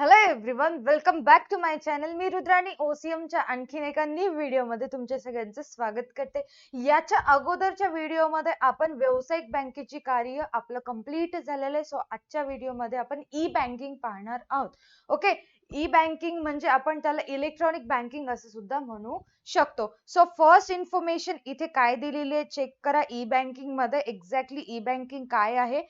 Hello everyone, welcome back to my channel. मी रुद्राणी ओसीएमच्या आणखीन एका न्यू व्हिडिओमध्ये तुमच्या सगळ्यांचं स्वागत करते. याच्या अगोदरच्या व्हिडिओमध्ये आपण व्यावसायिक बँकेची कार्य आपलं कंप्लीट झालेलं आहे. सो आजच्या व्हिडिओमध्ये आपण ई बँकिंग पाहणार आहोत. ओके, ई बँकिंग म्हणजे आपण त्याला इलेक्ट्रॉनिक बँकिंग असं सुद्धा म्हणू शकतो. सो फर्स्ट इन्फॉर्मेशन इथे काय दिलेली आहे चेक करा. ई बँकिंग मध्ये एक्झॅक्टली ई बँकिंग काय आहे.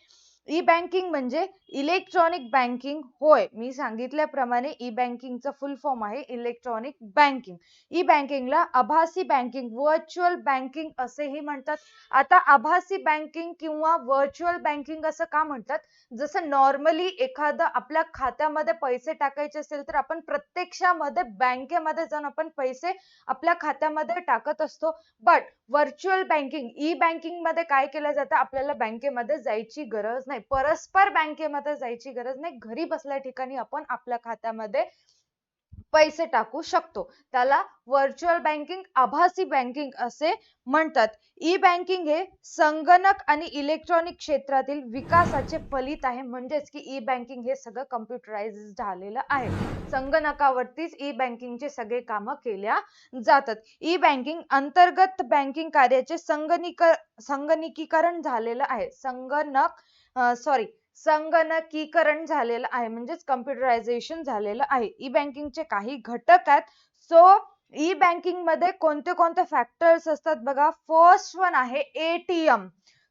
ई बँकिंग म्हणजे इलेक्ट्रॉनिक बँकिंग होय. मी सांगितल्याप्रमाणे ई बँकिंगचा फुल फॉर्म आहे इलेक्ट्रॉनिक बँकिंग. ई बँकिंगला आभासी बँकिंग, व्हर्च्युअल बँकिंग असेही म्हणतात. आता आभासी बँकिंग किंवा व्हर्च्युअल बँकिंग असं का म्हणतात? जसं नॉर्मली एखादा आपल्या खात्यामध्ये पैसे टाकायचे असेल तर आपण प्रत्यक्षामध्ये बँकेमध्ये जाऊन आपण पैसे आपल्या खात्यामध्ये टाकत असतो. But virtual banking, E banking मध्ये काय केलं जातं? आपल्याला बँकेमध्ये जायची गरज नाही, परस्पर बँकेमध्ये जायची गरज नाही. घरी बसल्या ठिकाणी आपण आपल्या खात्यामध्ये पैसे टाकू शकतो. त्याला व्हर्च्युअल बँकिंग, आभासी बँकिंग असे म्हणतात. ई बँकिंग हे संगणक आणि इलेक्ट्रॉनिक क्षेत्रातील विकासाचे फलित आहे. म्हणजेच की ई बँकिंग हे सगळं कम्प्युटराइज झालेलं आहे. संगणकावरतीच ई बँकिंगचे सगळे कामं केल्या जातात. ई बँकिंग अंतर्गत बँकिंग कार्याचे संगणकीकरण झालेलं आहे. संगणकीकरण झालेलं आहे, म्हणजेच कम्प्युटरायझेशन झालेलं आहे. ई बँकिंगचे काही घटक आहेत. सो ई बँकिंग मध्ये कोणते कोणते फॅक्टर्स असतात बघा. फर्स्ट वन आहे एटीएम.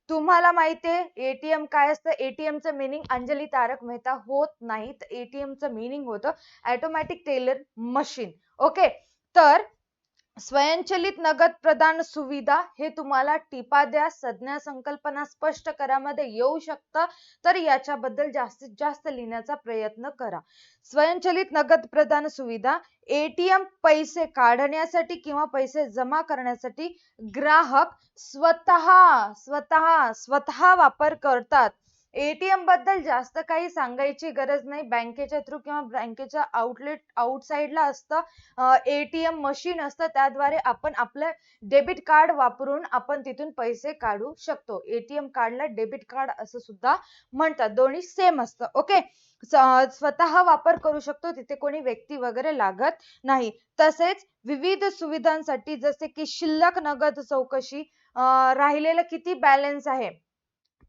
तुम्हाला माहिती आहे एटीएम काय असतं? एटीएमचं मीनिंग अंजली तारक मेहता होत नाही. एटीएमचं मीनिंग होतं ऑटोमॅटिक टेलर मशीन. ओके, तर स्वयंचलित नगद प्रदान सुविधा हे तुम्हाला टिपा द्या, संज्ञा संकल्पना स्पष्ट करामध्ये येऊ शकतं. तर याच्याबद्दल जास्तीत जास्त लिहिण्याचा प्रयत्न करा. स्वयंचलित नगद प्रदान सुविधा एटीएम पैसे काढण्यासाठी किंवा पैसे जमा करण्यासाठी ग्राहक स्वतः वापर करतात. एटीएम बद्दल जास्त काही सांगायची गरज नाही. बँकेच्या थ्रू किंवा बँकेच्या आउटसाइडला असतं एटीएम मशीन असतं, त्याद्वारे आपण आपलं डेबिट कार्ड वापरून आपण तिथून पैसे काढू शकतो. एटीएम कार्डला डेबिट कार्ड असं सुद्धा म्हणतात. दोन्ही सेम असतं. ओके, स्वतः वापर करू शकतो, तिथे कोणी व्यक्ती वगैरे लागत नाही. तसेच विविध सुविधांसाठी जसे की शिल्लक नगद चौकशी, राहिलेलं किती बॅलन्स आहे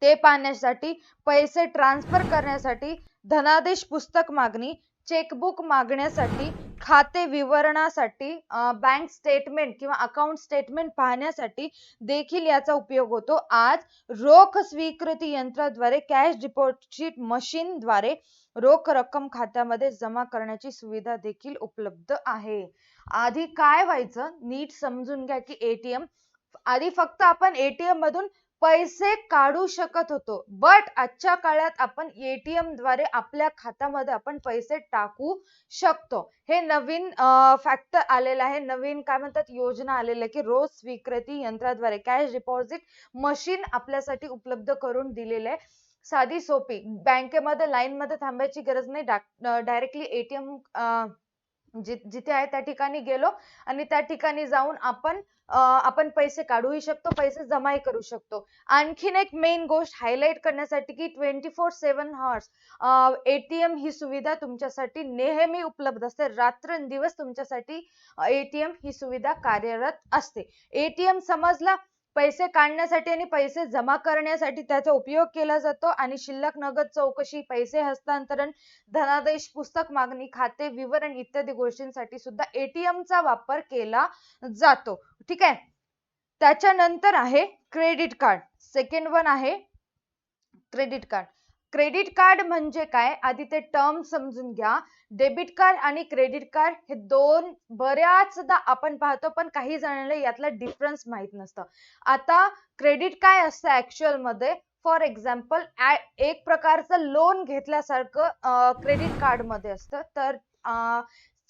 ते पाहण्यासाठी, पैसे ट्रान्सफर करण्यासाठी, धनादेश पुस्तक मागणी, चेकबुक मागण्यासाठी, खाते विवरणासाठी, बँक स्टेटमेंट किंवा अकाउंट स्टेटमेंट पाहण्यासाठी देखील याचा उपयोग होतो. आज रोख स्वीकृती यंत्राद्वारे कॅश डिपॉझिट मशीनद्वारे रोख रक्कम खात्यामध्ये जमा करण्याची सुविधा देखील उपलब्ध आहे. आधी काय व्हायचं नीट समजून घ्या की एटीएम आधी फक्त आपण एटीएम मधून पैसे काढू शकत होतो. बट आजच्या काळात आपण एटीएम द्वारे आपल्या खात्यामध्ये आपण पैसे टाकू शकतो. हे नवीन फॅक्टर आलेलं आहे. नवीन काय म्हणतात योजना आलेली आहे की रोज स्वीकृती यंत्राद्वारे कॅश डिपॉझिट मशीन आपल्यासाठी उपलब्ध करून दिलेले आहे. साधी सोपी, बँकेमध्ये लाईन मध्ये थांबायची गरज नाही. डायरेक्टली एटीएम जिथे आहे त्या ठिकाणी गेलो आणि त्या ठिकाणी जाऊन आपण पैसे काढूही शकतो, पैसे जमाही करू शकतो. आणखीन एक मेन गोष्ट हायलाइट करण्यासाठी की 24/7 हॉर्स एटीएम ही सुविधा तुमच्यासाठी नेहमी उपलब्ध असते. रात्रंदिवस तुमच्यासाठी एटीएम ही सुविधा कार्यरत असते. एटीएम समजला, पैसे काढण्यासाठी आणि पैसे जमा करण्यासाठी त्याचा उपयोग केला जातो. आणि शिल्लक नगद चौकशी, पैसे हस्तांतरण, धनादेश, पुस्तक मागणी, खाते विवरण इत्यादी गोष्टींसाठी सुद्धा एटीएम चा वापर केला जातो. ठीक आहे. त्याच्यानंतर आहे क्रेडिट कार्ड. सेकंड वन आहे क्रेडिट कार्ड. क्रेडिट कार्ड म्हणजे काय आधी ते टर्म समजून घ्या. डेबिट कार्ड आणि क्रेडिट कार्ड हे दोन बऱ्याचदा आपण पाहतो, पण काही जणांना यातला डिफरन्स माहित नसतं. आता क्रेडिट काय असतं ऍक्च्युअल मध्ये? फॉर एक्झाम्पल एक प्रकारचं लोन घेतल्यासारखं क्रेडिट कार्ड मध्ये असतं. तर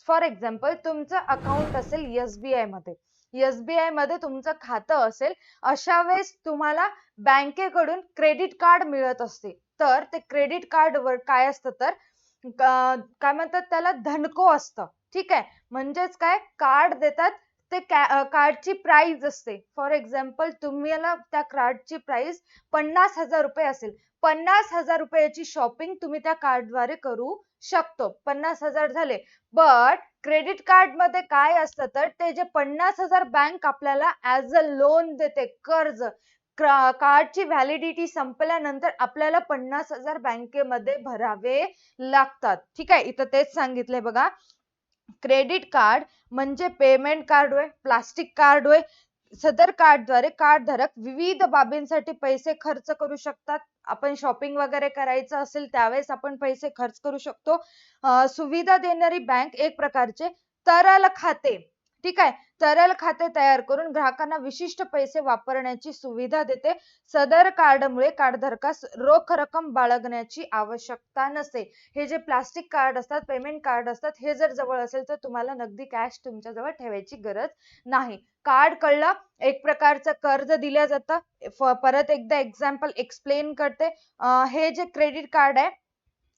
फॉर एक्झाम्पल तुमचं अकाउंट असेल एसबीआय मध्ये, एसबीआय मध्ये तुमचं खातं असेल, अशा वेळेस तुम्हाला बँकेकडून क्रेडिट कार्ड मिळत असते. तर ते क्रेडिट कार्ड वर काय असतं तर काय म्हणतात त्याला धनको असतं. ठीक आहे, म्हणजेच काय कार्ड देतात, ते कार्डची प्राइस असते. फॉर एक्झाम्पल तुम्हाला त्या कार्डची प्राइस 50,000 रुपये असेल. 50,000 रुपयाची शॉपिंग तुम्ही त्या कार्डद्वारे करू शकतो. 50,000 झाले. बट क्रेडिट कार्डमध्ये काय असतं तर ते जे 50,000 बँक आपल्याला ॲज अ लोन देते, कर्ज. कार्डची व्हॅलिडिटी संपल्यानंतर आपल्याला 50,000 बँकेमध्ये भरावे लागतात. ठीक आहे, इथं तेच सांगितलंय बघा. क्रेडिट कार्ड म्हणजे पेमेंट कार्ड होय, प्लास्टिक कार्ड होय. सदर कार्डद्वारे कार्डधारक विविध बाबींसाठी पैसे खर्च करू शकतात. आपण शॉपिंग वगैरे करायचं असेल त्यावेळेस आपण पैसे खर्च करू शकतो. सुविधा देणारी बँक एक प्रकारचे तरल खाते, ठीक आहे, तरल खाते तयार करून ग्राहकांना विशिष्ट पैसे वापरण्याची सुविधा देते. सदर कार्डमुळे कार्डधारकास रोख रक्कम बाळगण्याची आवश्यकता नसते. हे जे प्लास्टिक कार्ड असतात, पेमेंट कार्ड असतात, हे जर जवळ असेल तर तुम्हाला नगदी कॅश तुमच्या जवळ ठेवायची गरज नाही. कार्ड कळलं, एक प्रकारचं कर्ज दिलं जातं. परत एकदा एक्झाम्पल एक्सप्लेन करते. हे जे क्रेडिट कार्ड आहे,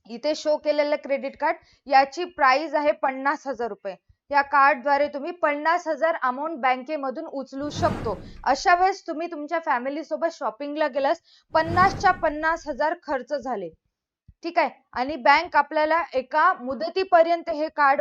इथे शो केलेलं क्रेडिट कार्ड, याची प्राइस आहे 50,000 रुपये. या कार्डद्वारे तुम्ही 50,000 अमाऊंट बँकेमधून उचलू शकतो. अशा वेळेस तुम्ही तुमच्या फॅमिली सोबत शॉपिंगला गेलास, 50च्या 50,000 खर्च झाले. ठीक आहे, आणि बँक आपल्याला एका मुदतीपर्यंत हे कार्ड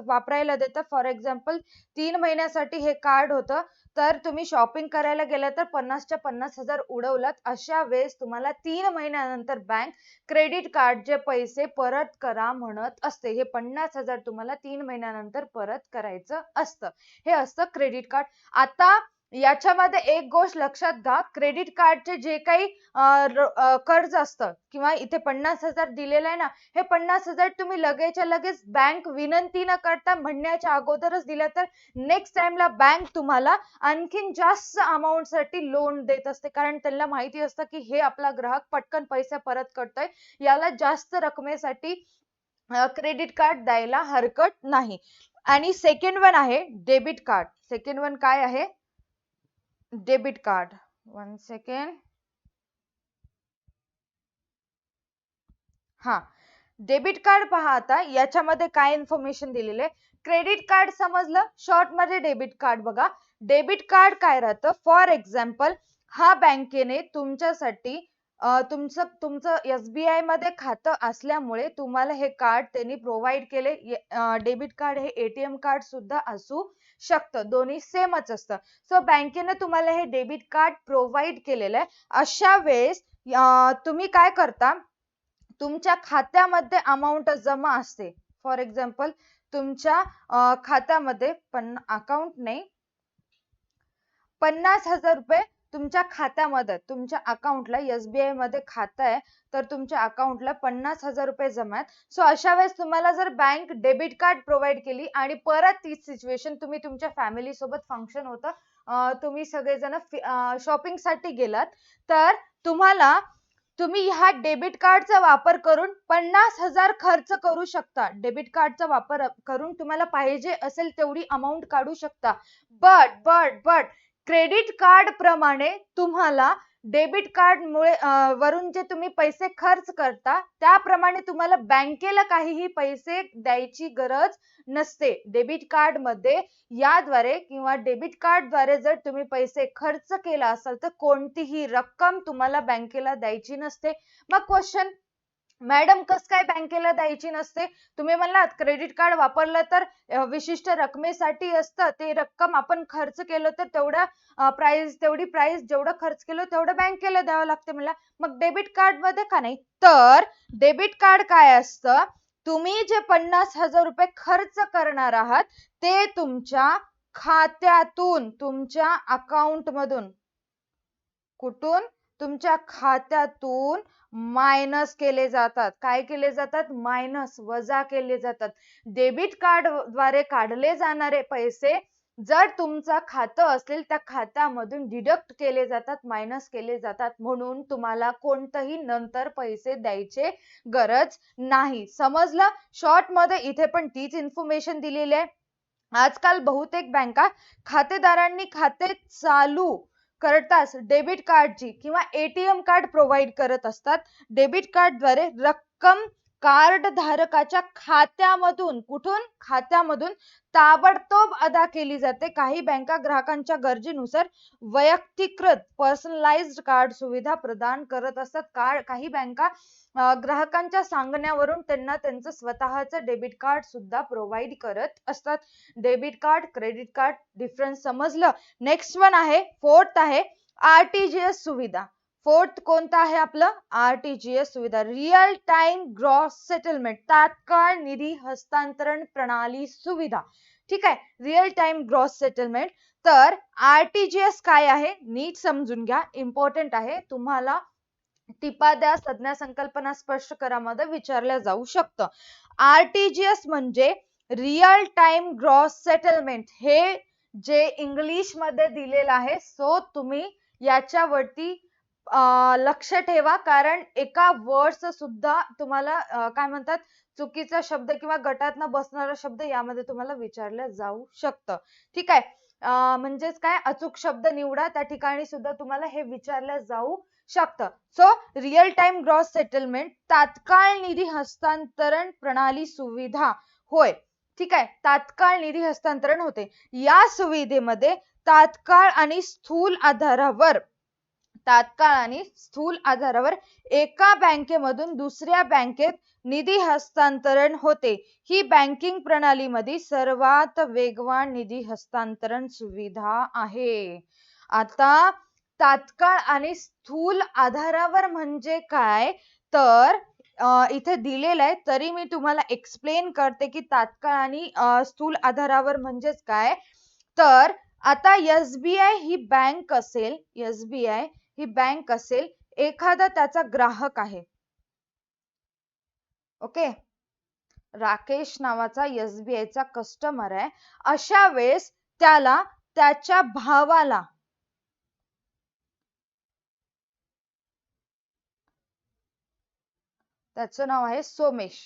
वापरायला देतं. फॉर एक्झाम्पल 3 महिन्यासाठी हे कार्ड होतं, तर तुम्ही शॉपिंग करायला गेला तर 50च्या 50,000 उडवलात. अशा वेळेस तुम्हाला 3 महिन्यानंतर बँक क्रेडिट कार्डचे पैसे परत करा म्हणत असते. हे 50,000 तुम्हाला 3 महिन्यानंतर परत करायचं असतं. हे असतं क्रेडिट कार्ड. आता याच्यामध्ये एक गोष्ट लक्षात घ्या, क्रेडिट कार्डचे जे काही कर्ज असतं किंवा इथे 50,000 दिलेलं आहे ना, हे 50,000 तुम्ही लगेचच्या लगेच बँक विनंती न करता म्हणण्याच्या अगोदरच दिलं तर नेक्स्ट टाइमला बँक तुम्हाला आणखीन जास्त अमाऊंट साठी लोन देत असते. कारण त्यांना माहिती असतं की हे आपला ग्राहक पटकन पैसे परत करतोय, याला जास्त रकमेसाठी क्रेडिट कार्ड द्यायला हरकत नाही. आणि सेकंड वन आहे डेबिट कार्ड. सेकंड वन काय आहे? Debit card. 1 सेकंड. हा, डेबिट कार्ड पहा. आता याच्यामध्ये काय इन्फॉर्मेशन दिलेले. क्रेडिट कार्ड समजलं, शॉर्ट मध्ये डेबिट कार्ड बघा. डेबिट कार्ड काय राहतं, फॉर एक्झाम्पल हा बँकेने तुमच्यासाठी तुमचं SBI मध्ये खातं असल्यामुळे तुम्हाला हे कार्ड त्यांनी प्रोव्हाइड केले. डेबिट कार्ड हे ATM कार्ड सुद्धा असू शकतं, दोन्ही सेमच असतं. सो बँकेने तुम्हाला हे डेबिट कार्ड प्रोव्हाइड केलेलं आहे. अशा वेळेस तुम्ही काय करता, तुमच्या खात्यामध्ये अमाऊंट जमा असते. फॉर एक्झाम्पल तुमच्या खात्यामध्ये अकाउंट नाही, 50,000 रुपये तुमच्या खात्यामध्ये, तुमच्या अकाउंटला SBI मध्ये खातं आहे तर तुमच्या अकाउंटला 50,000 रुपये जमा आहेत. सो अशा वेळेस तुम्हाला जर बँक डेबिट कार्ड प्रोव्हाइड केली आणि परत तीच सिच्युएशन, तुम्ही तुमच्या फॅमिली सोबत फंक्शन होतं, तुम्ही सगळेजण शॉपिंग साठी गेलात, तर तुम्ही ह्या डेबिट कार्डचा वापर करून 50,000 खर्च करू शकता. डेबिट कार्डचा वापर करून तुम्हाला पाहिजे असेल तेवढी अमाऊंट काढू शकता. बट क्रेडिट कार्ड प्रमाणे तुम्हाला डेबिट कार्ड मुळे वरून जे तुम्ही पैसे खर्च करता त्याप्रमाणे तुम्हाला बँकेला काहीही पैसे द्यायची गरज नसते. डेबिट कार्ड मध्ये याद्वारे किंवा डेबिट कार्डद्वारे जर तुम्ही पैसे खर्च केला असाल तर कोणतीही रक्कम तुम्हाला बँकेला द्यायची नसते. मग क्वेश्चन, मॅडम कस काय बँकेला द्यायची नसते? तुम्ही म्हणलात क्रेडिट कार्ड वापरलं तर विशिष्ट रकमेसाठी असतं, ते रक्कम आपण खर्च केलं तर तेवढी प्राइस जेवढं खर्च केलं तेवढं बँकेला द्यावं लागतं म्हणला. मग डेबिट कार्ड मध्ये का नाही? तर डेबिट कार्ड काय असतं, तुम्ही जे 50,000 रुपये खर्च करणार आहात ते तुमच्या खात्यातून, तुमच्या अकाउंट मधून, कुठून? तुमच्या खात्यातून मायनस केले जातात. काय केले जातात? मायनस, वजा केले जातात. डेबिट कार्ड द्वारे काढले जाणारे पैसे जर तुमचं खातं असेल त्या खात्यामधून डिडक्ट केले जातात, मायनस केले जातात. म्हणून तुम्हाला कोणतंही नंतर पैसे द्यायचे गरज नाही. समजलं? शॉर्ट मध्ये इथे पण तीच इन्फॉर्मेशन दिलेली आहे. आजकाल बहुतेक बँका खातेदारांनी खाते चालू करताच डेबिट कार्डची किंवा ATM कार्ड प्रोव्हाइड करत असतात. डेबिट कार्डद्वारे रक्कम कार्ड धारकाच्या खात्यामधून, कुठून? खात्यामधून ताबडतोब अदा केली जाते. काही बँका ग्राहकांच्या गरजेनुसार वैयक्तिकृत पर्सनलाइज्ड कार्ड सुविधा प्रदान करत असतात. काही बँका ग्राहकांच्या सांगण्यावरून त्यांना त्यांचं स्वतःचं डेबिट कार्ड सुद्धा प्रोव्हाइड करत असतात. Debit card, credit card difference समजलं. नेक्स्ट वन आहे, फोर्थ आहे आरटीजीएस सुविधा. फोर्थ कोणता आहे आपलं? आरटीजीएस सुविधा, रिअल टाइम ग्रॉस सेटलमेंट, तात्काळ निधी हस्तांतरण प्रणाली सुविधा. ठीक आहे, रिअल टाइम ग्रॉस सेटलमेंट. तर आरटीजीएस काय आहे नीट समजून घ्या, इम्पॉर्टंट आहे. तुम्हाला टिपा द्या, संज्ञा संकल्पना स्पष्ट करा मध्ये विचारल्या जाऊ शकतं. आरटीजीएस म्हणजे रिअल टाइम ग्रॉस सेटलमेंट. हे जे इंग्लिश मध्ये दिलेलं आहे, सो तुम्ही याच्यावरती लक्ष ठेवा, कारण एका वर्ड्स सुद्धा तुम्हाला काय म्हणतात, चुकीचा शब्द किंवा गटात न बसणारा शब्द यामध्ये तुम्हाला विचारलं जाऊ शकतं. ठीक आहे, म्हणजेच काय, अचूक शब्द निवडा, त्या ठिकाणी सुद्धा तुम्हाला हे विचारलं जाऊ शकतं. So real time gross settlement, तात्काळ निधी हस्तांतरण प्रणाली सुविधा होय. ठीक आहे, तात्काळ निधी हस्तांतरण होते. या सुविधेमध्ये तात्काळ आणि स्थूल आधारावर एका बँकेमधून दुसऱ्या बँकेत निधी हस्तांतरण होते. ही बँकिंग प्रणालीमध्ये सर्वात वेगवान निधी हस्तांतरण सुविधा आहे. आता तात्काळ आणि स्थूल आधारावर म्हणजे काय, तर इथे दिलेलं आहे, तरी मी तुम्हाला एक्सप्लेन करते की तात्काळ आणि स्थूल आधारावर म्हणजेच काय. तर आता एसबीआय ही बँक असेल, एखादा त्याचा ग्राहक आहे. ओके, राकेश नावाचा एसबीआयचा कस्टमर आहे. अशा वेळेस त्याला त्याच्या भावाला, त्याचं नाव आहे सोमेश.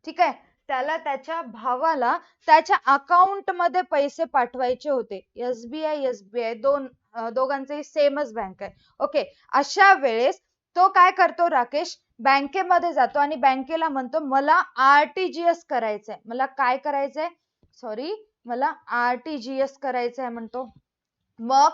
ठीक आहे, त्याला त्याच्या भावाला त्याच्या अकाउंट मध्ये पैसे पाठवायचे होते. एसबीआय दोघांचे सेमच बँक आहे. ओके, अशा वेळेस तो काय करतो, राकेश बँकेमध्ये जातो आणि बँकेला म्हणतो मला आरटीजीएस करायचंय. मला काय करायचंय, मला आरटीजीएस करायचंय म्हणतो. मग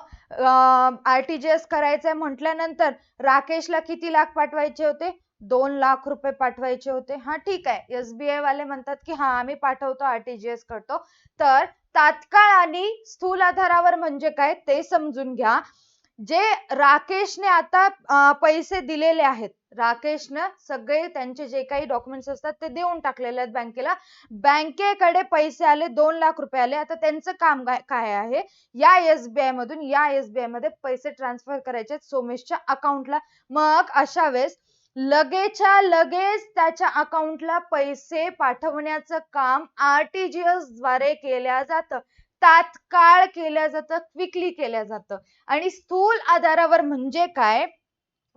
आरटीजीएस करायचंय म्हटल्यानंतर राकेशला किती लाख पाठवायचे होते? 2 लाख रुपये पाठवायचे होते. हा ठीक आहे, एसबीआय वाले म्हणतात की हा आम्ही पाठवतो, आरटीजीएस करतो. तर तात्काळ आणि स्थूल आधारावर म्हणजे काय ते समजून घ्या. जे राकेशने आता पैसे दिलेले आहेत, राकेशने सगळे त्यांचे जे काही डॉक्युमेंट्स असतात ते देऊन टाकलेले आहेत बँकेला. बँकेकडे पैसे आले, 2 लाख रुपये आले. आता त्यांचं काम काय आहे, या एसबीआय मधून या एसबीआय मध्ये पैसे ट्रान्सफर करायचे सोमेशच्या अकाउंटला. मग अशा वेळेस लगेचच्या लगेच त्याच्या अकाउंटला पैसे पाठवण्याचं काम आरटीजीएस द्वारे केल्या जातं, तात्काळ केल्या जातं, क्विकली केल्या जातं. आणि स्थूल आधारावर म्हणजे काय,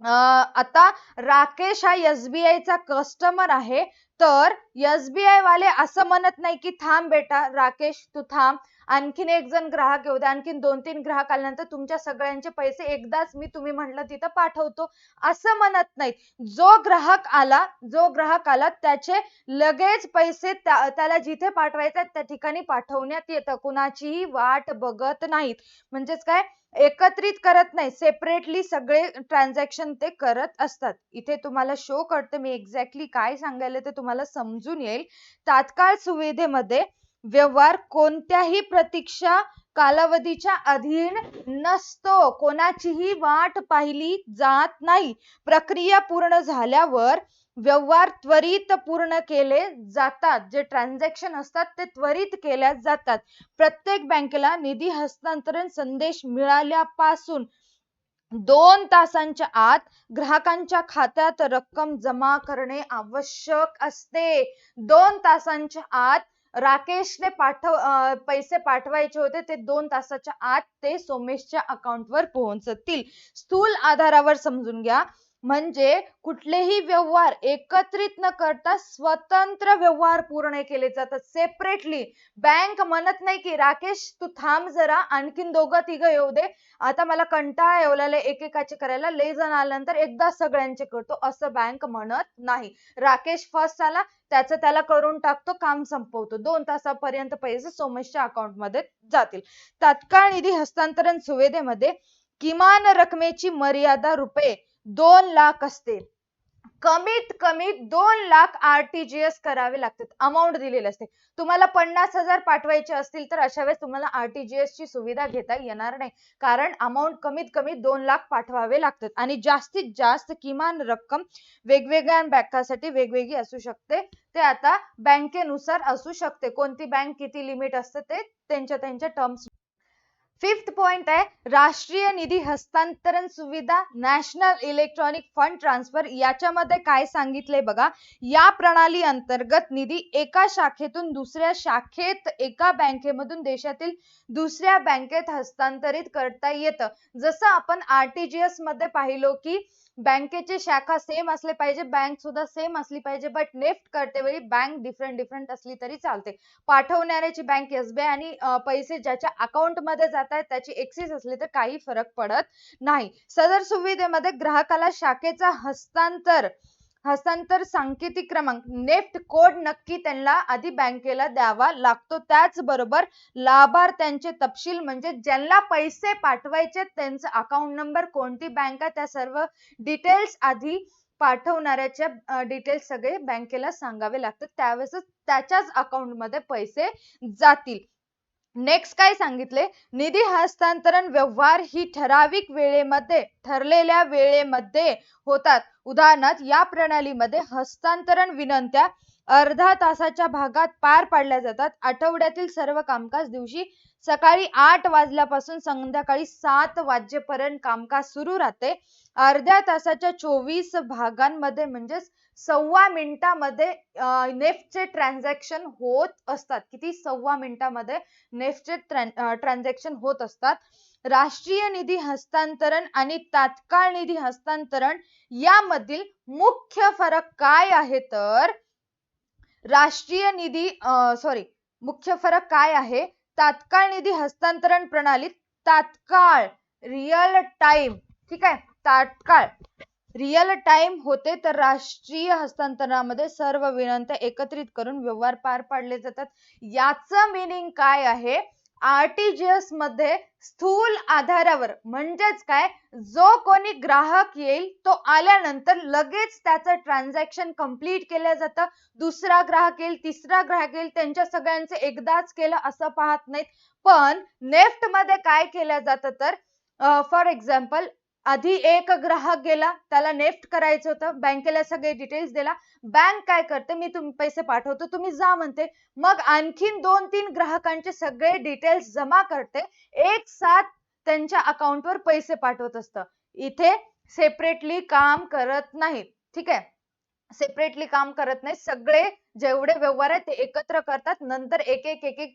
आता राकेश हा एसबीआयचा कस्टमर आहे. तर एसबीआय वाले असं म्हणत नाही की थांब बेटा राकेश तू थांब, आणखीन एक जण ग्राहक येऊ दे, आणखीन 2-3 ग्राहक आल्यानंतर तुमच्या सगळ्यांचे पैसे एकदाच मी तुम्ही म्हटलं तिथं पाठवतो, असं म्हणत नाहीत. जो ग्राहक आला त्याचे लगेच पैसे त्याला जिथे पाठवायचे त्या ठिकाणी पाठवण्यात येतं, कुणाचीही वाट बघत नाहीत. म्हणजेच काय, एकत्रित करत नाही, सेपरेटली सगळे ट्रान्झॅक्शन ते करत असतात. इथे तुम्हाला शो करते मी एक्झॅक्टली काय सांगायला ते तुम्हाला समजून येईल. तात्काळ सुविधेमध्ये व्यवहार कोणत्याही प्रतीक्षा कालावधीच्या अधीन नसतो, कोणाचीही वाट पाहिली जात नाही. प्रक्रिया पूर्ण झाल्यावर व्यवहार त्वरित पूर्ण केले जातात. जे ट्रान्झॅक्शन असतात ते त्वरित केल्या जातात. प्रत्येक बँकेला निधी हस्तांतरण संदेश मिळाल्यापासून 2 तासांच्या आत ग्राहकांच्या खात्यात रक्कम जमा करणे आवश्यक असते. 2 तासांच्या आत राकेशने पैसे पाठवायचे होते, ते 2 तासाच्या आत ते सोमेशच्या अकाउंटवर पोहोचतील. स्थूल आधारावर समजून घ्या. म्हणजे कुठलेही व्यवहार एकत्रित न करता स्वतंत्र व्यवहार पूर्ण केले जातात सेपरेटली. बँक म्हणत नाही की राकेश तू थांब जरा, आणखीन दोघं तिघं येऊ दे, आता मला कंटाळा येऊ लागला एकेकाचे करायला, लय जण आल्यानंतर एकदा सगळ्यांचे करतो, असं बँक म्हणत नाही. राकेश फर्स्ट आला, त्याचं त्याला करून टाकतो, काम संपवतो, 2 तासापर्यंत पैसे सोमेशच्या अकाउंट मध्ये जातील. तात्काळ निधी हस्तांतरण सुविधेमध्ये किमान रकमेची मर्यादा ₹2 लाख असते. कमीत कमी 2 लाख RTGS करावे लागतात. अमाऊंट दिलेली असते. तुम्हाला 50,000 पाठवायचे असतील तर अशा वेळेस तुम्हाला RTGS ची सुविधा घेता येणार नाही. कारण अमाऊंट कमीत कमी 2 लाख पाठवावे लागतात आणि जास्तीत जास्त किमान रक्कम वेगवेगळ्या बँकांसाठी वेगवेगळी असू शकते. ते आता बँकेनुसार असू शकते. कोणती बँक किती लिमिट असतं ते त्यांच्या टर्म्स. 5th पॉइंट आहे राष्ट्रीय निधी हस्तांतरण सुविधा, नॅशनल इलेक्ट्रॉनिक फंड ट्रान्सफर. याच्यामध्ये काय सांगितलंय बघा, या प्रणाली अंतर्गत निधी एका शाखेतून दुसऱ्या शाखेत, एका बँकेमधून देशातील दुसऱ्या बँकेत हस्तांतरित करता येतं. जसं आपण RTGS मध्ये पाहिलो की बँकेची शाखा सेम असले पाहिजे, बँक सुद्धा सेम असली पाहिजे, बट नेफ्ट करते वेळी बँक डिफरंट असली तरी चालते. पाठवणाऱ्याची बँक SBI आणि पैसे ज्याच्या अकाउंट मध्ये जात आहेत त्याची एक्सिस असली तर काही फरक पडत नाही. सदर सुविधेमध्ये ग्राहकाला शाखेचा हस्तांतर सांकेतिक क्रमांक नेफ्ट कोड नक्की त्यांना आधी बँकेला द्यावा लागतो. त्याचबरोबर लाभार्थ्यांचे तपशील म्हणजे ज्यांना पैसे पाठवायचे त्यांचा अकाउंट नंबर, कोणती बँक आहे, त्या सर्व डिटेल्स आधी पाठवणाऱ्याच्या डिटेल्स सगळे बँकेला सांगावे लागतात. त्यावेळेस त्याच्याच अकाउंट मध्ये पैसे जातील. नेक्स्ट काय सांगितले, निधी हस्तांतरण व्यवहार ही ठरलेल्या वेळेमध्ये होतात. उदाहरणार्थ या प्रणालीमध्ये हस्तांतरण विनंत्या अर्धा तासाच्या भागात पार पाडल्या जातात. आठवड्यातील सर्व कामकाज दिवशी सकाळी 8 वाजल्यापासून संध्याकाळी 7 वाजेपर्यंत कामकाज सुरू राहते. अर्ध्या तासाच्या 24 भागांमध्ये म्हणजेच 1.25 मिनिटामध्ये नेफ्टचे ट्रान्झॅक्शन होत असतात. किती? 1.25 मिनिटामध्ये नेफ्टचे ट्रान्झॅक्शन होत असतात. राष्ट्रीय निधी हस्तांतरण आणि तात्काळ निधी हस्तांतरण यामधील मुख्य फरक काय आहे तर मुख्य फरक काय आहे, तात्काळ निधी हस्तांतरण प्रणालीत तात्काळ रिअल टाइम, ठीक आहे, तात्काळ रिअल टाइम होते, तर राष्ट्रीय हस्तांतरणामध्ये सर्व विनंत्या एकत्रित करून व्यवहार पार पाडले जातात. याचं मीनिंग काय आहे, RTGS मध्ये स्थूल आधारावर म्हणजेच काय, जो कोणी ग्राहक येईल तो आल्यानंतर लगेच त्याचं ट्रान्झॅक्शन कंप्लीट केलं जातं. दुसरा ग्राहक येईल, तिसरा ग्राहक येईल, त्यांच्या सगळ्यांचे एकदाच केलं असं पाहत नाहीत. पण नेफ्ट मध्ये काय केलं जातं तर फॉर एक्झाम्पल आधी एक ग्राहक गेला, त्याला नेफ्ट करायचं होतं, बँकेला सगळे डिटेल्स दिला, बँक काय करते, मी तुम्ही पैसे पाठवतो तुम्ही जा म्हणते, मग आणखीन 2-3 ग्राहकांचे सगळे डिटेल्स जमा करते, एक साथ त्यांच्या अकाउंटवर पैसे पाठवत असतं. इथे सेपरेटली काम करत नाही, ठीक आहे, सेपरेटली काम करत नाही, सगळे जेवढे व्यवहार आहेत ते एकत्र करतात, नंतर एक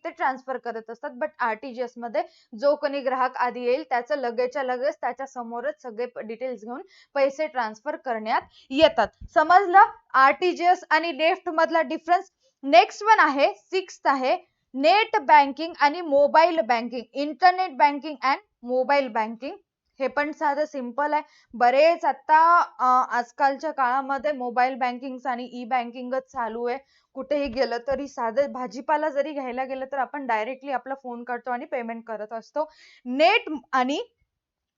ते ट्रान्सफर करत असतात. बट RTGS मध्ये जो कोणी ग्राहक आधी येईल त्याचं लगेचच्या लगेच त्याच्या समोरच सगळे डिटेल्स घेऊन पैसे ट्रान्सफर करण्यात येतात. समजलं RTGS आणि नेफ्ट मधला डिफरन्स. नेक्स्ट वन आहे 6th आहे नेट बँकिंग आणि mobile banking, internet banking and mobile banking. हे पण साधं सिंपल आहे. बरेच आता आजकालच्या काळामध्ये मोबाईल बँकिंग आणि ई बँकिंगच चालू आहे. कुठेही गेलं तरी साधं भाजीपाला जरी घ्यायला गेलं तर आपण डायरेक्टली आपला फोन करतो आणि पेमेंट करत असतो. नेट आणि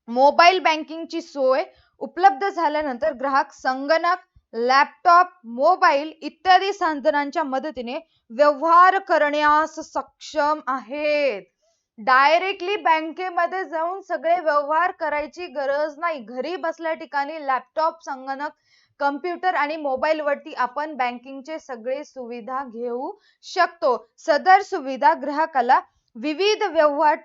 मोबाईल बँकिंगची सोय उपलब्ध झाल्यानंतर ग्राहक संगणक, लॅपटॉप, मोबाईल इत्यादी साधनांच्या मदतीने व्यवहार करण्यास सक्षम आहेत. डायरेक्टली बँकेमध्ये जाऊन सगळे व्यवहार करायची गरज नाही. घरी बसल्या ठिकाणी लॅपटॉप, संगणक, कम्प्युटर आणि मोबाईल वरती आपण बँकिंगचे सगळे सुविधा घेऊ शकतो. सदर सुविधा ग्राहकाला विविध व्यवहार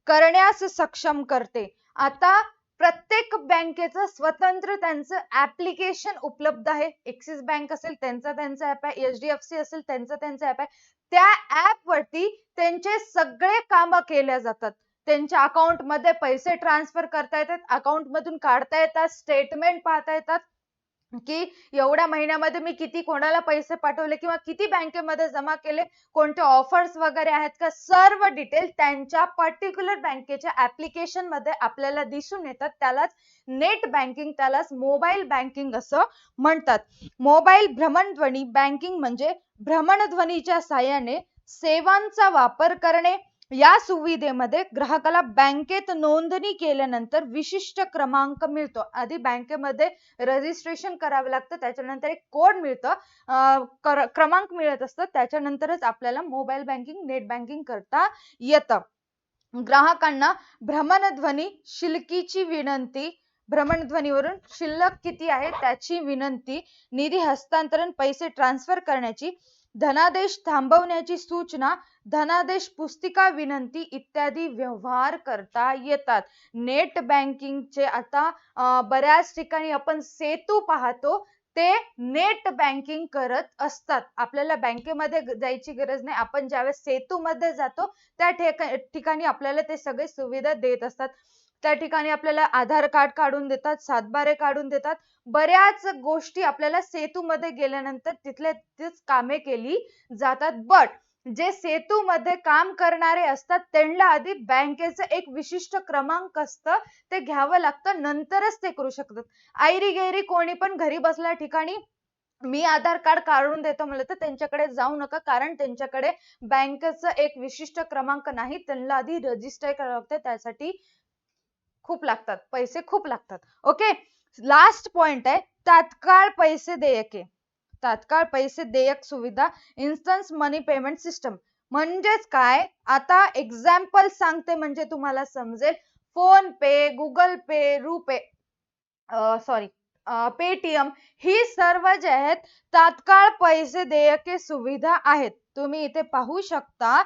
करण्यास सक्षम करते. आता प्रत्येक बँकेचं स्वतंत्र त्यांचं ऍप्लिकेशन उपलब्ध आहे. एक्सिस बँक असेल त्यांचं ऍप आहे, HDFC असेल त्यांचं ऍप आहे. त्या ऍप वरती त्यांचे सगळे काम केले जातात. त्यांच्या अकाउंट मध्ये पैसे ट्रान्सफर करता येतात, अकाउंट मधून काढता येतात, स्टेटमेंट पाहता येतात की एवढ्या महिन्यामध्ये मी किती कोणाला पैसे पाठवले किंवा किती बँकेमध्ये जमा केले, कोणते ऑफर्स वगैरे आहेत का, सर्व डिटेल त्यांच्या पर्टिक्युलर बँकेच्या ऍप्लिकेशन मध्ये आपल्याला दिसून येतात. त्यालाच नेट बँकिंग, त्यालाच मोबाईल बँकिंग असं म्हणतात. मोबाईल भ्रमणध्वनी बँकिंग म्हणजे भ्रमणध्वनीच्या साहाय्याने सेवांचा वापर करणे. या सुविधेमध्ये ग्राहकाला बँकेत नोंदणी केल्यानंतर विशिष्ट क्रमांक मिळतो. आधी बँकेमध्ये रजिस्ट्रेशन करावं लागतं, त्याच्यानंतर एक कोड मिळतं, क्रमांक मिळत असतं, त्याच्यानंतरच आपल्याला मोबाईल बँकिंग, नेट बँकिंग करता येतं. ग्राहकांना भ्रमणध्वनी शिल्लकीची विनंती, भ्रमणध्वनीवरून शिल्लक किती आहे त्याची विनंती, निधी हस्तांतरण, पैसे ट्रान्सफर करण्याची, धनादेश थांबवण्याची सूचना, धनादेश पुस्तिका विनंती इत्यादी व्यवहार करता येतात. नेट बँकिंगचे आता बऱ्याच ठिकाणी आपण सेतू पाहतो, ते नेट बँकिंग करत असतात. आपल्याला बँकेमध्ये जायची गरज नाही. आपण ज्यावेळेस सेतूमध्ये जातो त्या ठिकाणी आपल्याला ते सगळे सुविधा देत असतात. त्या ठिकाणी आपल्याला आधार कार्ड काढून देतात, सातबारे काढून देतात. बऱ्याच गोष्टी आपल्याला सेतूमध्ये गेल्यानंतर तिथल्या तिथेच कामे केली जातात. बट जे सेतूमध्ये काम करणारे असतात त्यांना आधी बँकेचं एक विशिष्ट क्रमांक असतं, ते घ्यावं लागतं, नंतरच ते करू शकतात. ऐरी गैरी कोणी पण घरी बसल्या ठिकाणी मी आधार कार्ड काढून देतो म्हणलं तर त्यांच्याकडे जाऊ नका, कारण त्यांच्याकडे बँकेचं एक विशिष्ट क्रमांक नाही, त्यांना आधी रजिस्टर करावं लागतं, त्यासाठी खूप लागतात, पैसे खूप लागतात. ओके, लास्ट पॉइंट आहे तात्काळ पैसे देयके. तात्काळ पैसे देयक सुविधा, इन्स्टंट मनी पेमेंट सिस्टम. म्हणजेच काय, आता एक्झाम्पल सांगते म्हणजे तुम्हाला समजेल. फोन पे, गुगल पे, रुपे पेटीएम, ही सर्व जे आहेत तात्काळ पैसे देयके सुविधा आहेत. तुम्ही इथे पाहू शकता,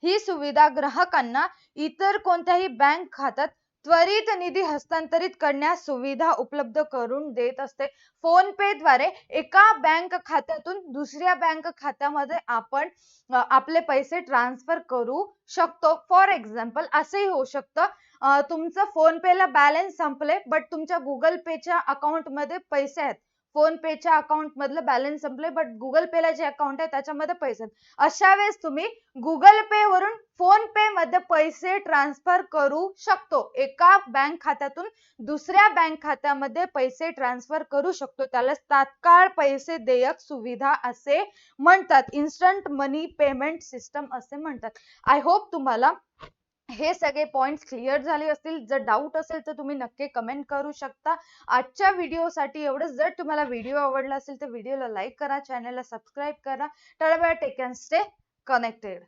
ही सुविधा ग्राहकांना इतर कोणत्याही बँक खात्यात त्वरित निधी हस्तांतरित करण्यास सुविधा उपलब्ध करून देत असते. फोन पे द्वारे एका बँक खात्यातून दुसऱ्या बँक खात्यामध्ये आपण आपले पैसे ट्रान्सफर करू शकतो. फॉर एक्झाम्पल असंही होऊ शकतं, तुमचं फोन पेला बॅलन्स संपले बट तुमच्या गुगल पेच्या अकाउंट मध्ये पैसे आहेत. फोन पेच्या अकाउंट मधलं बॅलन्स संपले बट गुगल पेला जे अकाउंट आहे त्याच्यामध्ये पैसे आहेत. अशा वेळेस तुम्ही गुगल पे वरून फोन पे मध्ये पैसे ट्रान्सफर करू शकतो. एका बँक खात्यातून दुसऱ्या बँक खात्यामध्ये पैसे ट्रान्सफर करू शकतो. त्याला तात्काळ पैसे देयक सुविधा असे म्हणतात. इन्स्टंट मनी पेमेंट सिस्टम असे म्हणतात. आय होप तुम्हाला हे सगळे पॉइंट्स क्लिअर झाले असतील. जर डाऊट असेल तर तुम्ही नक्की कमेंट करू शकता. आजच्या व्हिडिओसाठी एवढंच. जर तुम्हाला व्हिडिओ आवडला असेल तर व्हिडिओला लाईक करा, चॅनलला सबस्क्राईब करा. Take and stay connected.